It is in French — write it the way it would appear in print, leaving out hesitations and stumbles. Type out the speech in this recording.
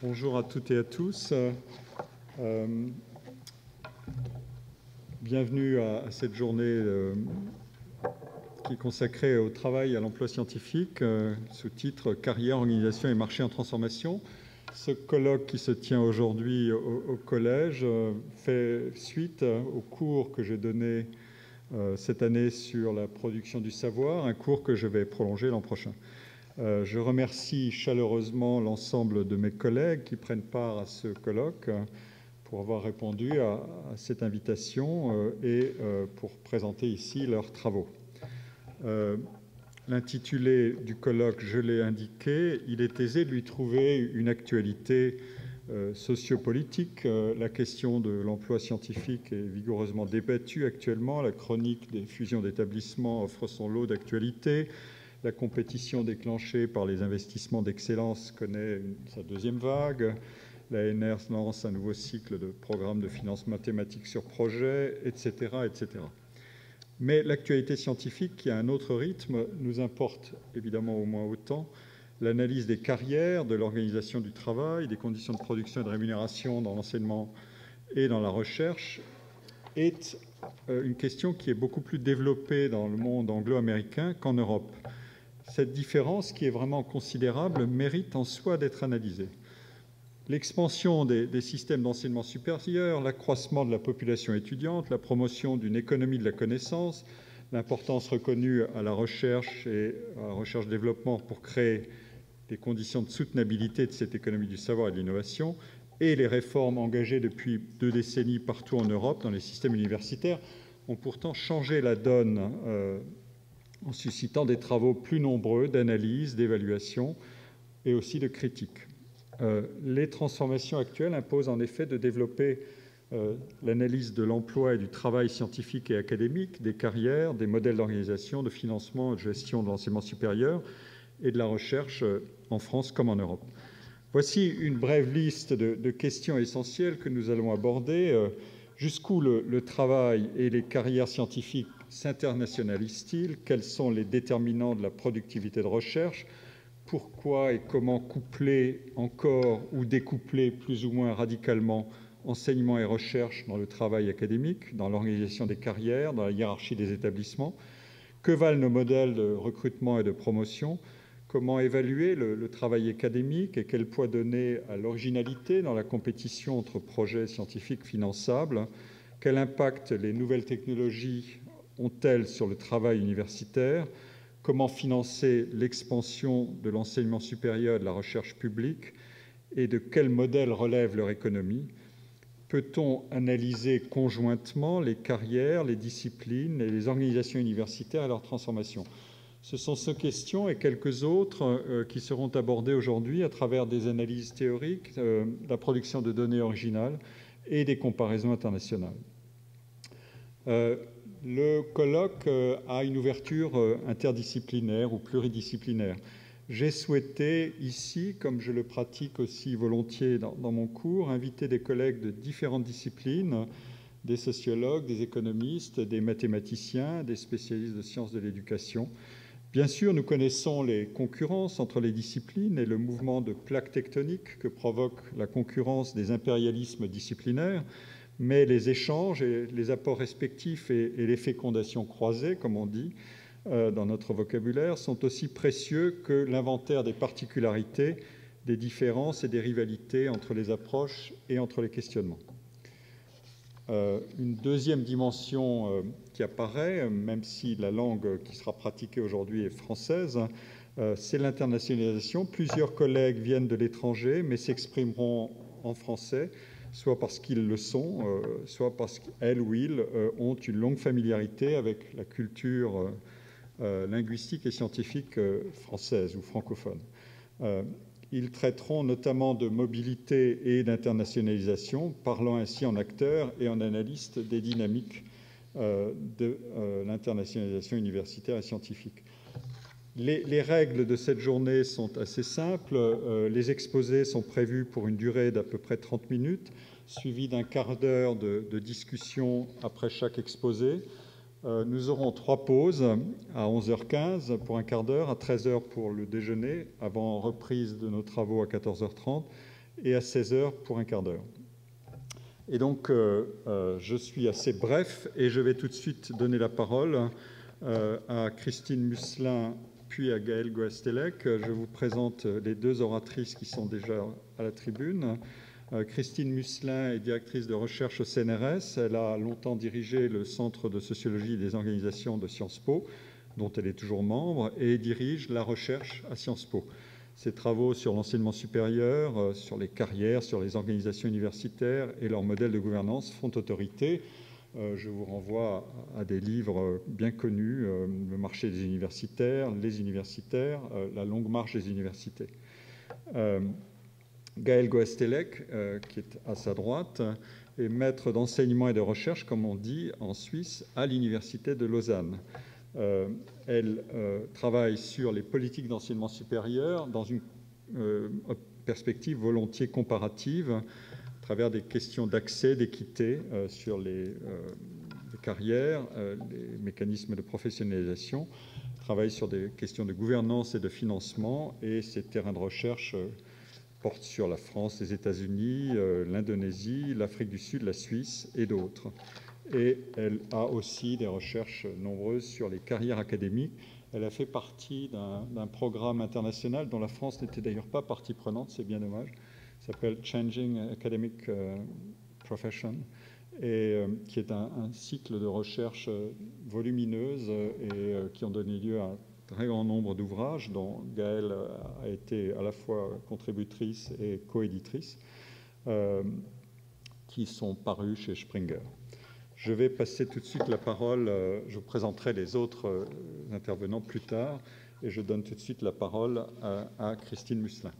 Bonjour à toutes et à tous. Bienvenue à cette journée qui est consacrée au travail et à l'emploi scientifique, sous-titre « Carrière, organisation et marché en transformation ». Ce colloque qui se tient aujourd'hui au collège fait suite au cours que j'ai donné cette année sur la production du savoir, un cours que je vais prolonger l'an prochain. Je remercie chaleureusement l'ensemble de mes collègues qui prennent part à ce colloque pour avoir répondu à cette invitation et pour présenter ici leurs travaux. L'intitulé du colloque, je l'ai indiqué, il est aisé de lui trouver une actualité sociopolitique. La question de l'emploi scientifique est vigoureusement débattue actuellement. La chronique des fusions d'établissements offre son lot d'actualités. La compétition déclenchée par les investissements d'excellence connaît sa deuxième vague. L'ANR lance un nouveau cycle de programmes de finances mathématiques sur projet, etc., etc. Mais l'actualité scientifique, qui a un autre rythme, nous importe évidemment au moins autant. L'analyse des carrières, de l'organisation du travail, des conditions de production et de rémunération dans l'enseignement et dans la recherche est une question qui est beaucoup plus développée dans le monde anglo-américain qu'en Europe. Cette différence, qui est vraiment considérable, mérite en soi d'être analysée. L'expansion des systèmes d'enseignement supérieur, l'accroissement de la population étudiante, la promotion d'une économie de la connaissance, l'importance reconnue à la recherche et à la recherche-développement pour créer des conditions de soutenabilité de cette économie du savoir et de l'innovation, et les réformes engagées depuis 2 décennies partout en Europe dans les systèmes universitaires ont pourtant changé la donne en suscitant des travaux plus nombreux d'analyse, d'évaluation et aussi de critique. Les transformations actuelles imposent en effet de développer l'analyse de l'emploi et du travail scientifique et académique, des carrières, des modèles d'organisation, de financement et de gestion de l'enseignement supérieur et de la recherche en France comme en Europe. Voici une brève liste de questions essentielles que nous allons aborder. Jusqu'où le travail et les carrières scientifiques s'internationalisent-ils? Quels sont les déterminants de la productivité de recherche? Pourquoi et comment coupler encore ou découpler plus ou moins radicalement enseignement et recherche dans le travail académique, dans l'organisation des carrières, dans la hiérarchie des établissements? Que valent nos modèles de recrutement et de promotion? Comment évaluer le travail académique et quel poids donner à l'originalité dans la compétition entre projets scientifiques finançables? Quel impact les nouvelles technologies ont-elles sur le travail universitaire? Comment financer l'expansion de l'enseignement supérieur et de la recherche publique? Et de quel modèle relève leur économie? Peut-on analyser conjointement les carrières, les disciplines et les organisations universitaires et leur transformation? Ce sont ces questions et quelques autres qui seront abordées aujourd'hui à travers des analyses théoriques, la production de données originales et des comparaisons internationales. Le colloque a une ouverture interdisciplinaire ou pluridisciplinaire. J'ai souhaité ici, comme je le pratique aussi volontiers dans mon cours, inviter des collègues de différentes disciplines, des sociologues, des économistes, des mathématiciens, des spécialistes de sciences de l'éducation. Bien sûr, nous connaissons les concurrences entre les disciplines et le mouvement de plaques tectoniques que provoque la concurrence des impérialismes disciplinaires, mais les échanges et les apports respectifs et les fécondations croisées, comme on dit dans notre vocabulaire, sont aussi précieux que l'inventaire des particularités, des différences et des rivalités entre les approches et entre les questionnements. Une deuxième dimension qui apparaît, même si la langue qui sera pratiquée aujourd'hui est française, c'est l'internationalisation. Plusieurs collègues viennent de l'étranger, mais s'exprimeront en français, soit parce qu'ils le sont, soit parce qu'elles ou ils ont une longue familiarité avec la culture linguistique et scientifique française ou francophone. Ils traiteront notamment de mobilité et d'internationalisation, parlant ainsi en acteurs et en analystes des dynamiques de l'internationalisation universitaire et scientifique. Les règles de cette journée sont assez simples. Les exposés sont prévus pour une durée d'à peu près 30 minutes, suivi d'un quart d'heure de discussion après chaque exposé. Nous aurons 3 pauses à 11h15 pour un quart d'heure, à 13h pour le déjeuner, avant reprise de nos travaux à 14h30, et à 16 h pour un quart d'heure. Et donc, je suis assez bref et je vais tout de suite donner la parole à Christine Musselin puis à Gaëlle Goastelec. Je vous présente les deux oratrices qui sont déjà à la tribune. Christine Musselin est directrice de recherche au CNRS. Elle a longtemps dirigé le Centre de sociologie des organisations de Sciences Po, dont elle est toujours membre, et dirige la recherche à Sciences Po. Ses travaux sur l'enseignement supérieur, sur les carrières, sur les organisations universitaires et leur modèle de gouvernance font autorité. Je vous renvoie à des livres bien connus, Le marché des universitaires, Les universitaires, La longue marche des universités. Gaëlle Goastelec, qui est à sa droite, est maître d'enseignement et de recherche, comme on dit en Suisse, à l'Université de Lausanne. Elle travaille sur les politiques d'enseignement supérieur dans une perspective volontiers comparative, à travers des questions d'accès, d'équité sur les carrières, les mécanismes de professionnalisation, travaille sur des questions de gouvernance et de financement, et ses terrains de recherche portent sur la France, les États-Unis, l'Indonésie, l'Afrique du Sud, la Suisse et d'autres. Et elle a aussi des recherches nombreuses sur les carrières académiques. Elle a fait partie d'un programme international dont la France n'était d'ailleurs pas partie prenante, c'est bien dommage. Ça s'appelle Changing Academic Profession, et qui est un cycle de recherche volumineuse et qui ont donné lieu à un très grand nombre d'ouvrages dont Gaëlle a été à la fois contributrice et coéditrice, qui sont parus chez Springer. Je vais passer tout de suite la parole, je vous présenterai les autres intervenants plus tard, et je donne tout de suite la parole à Christine Musselin.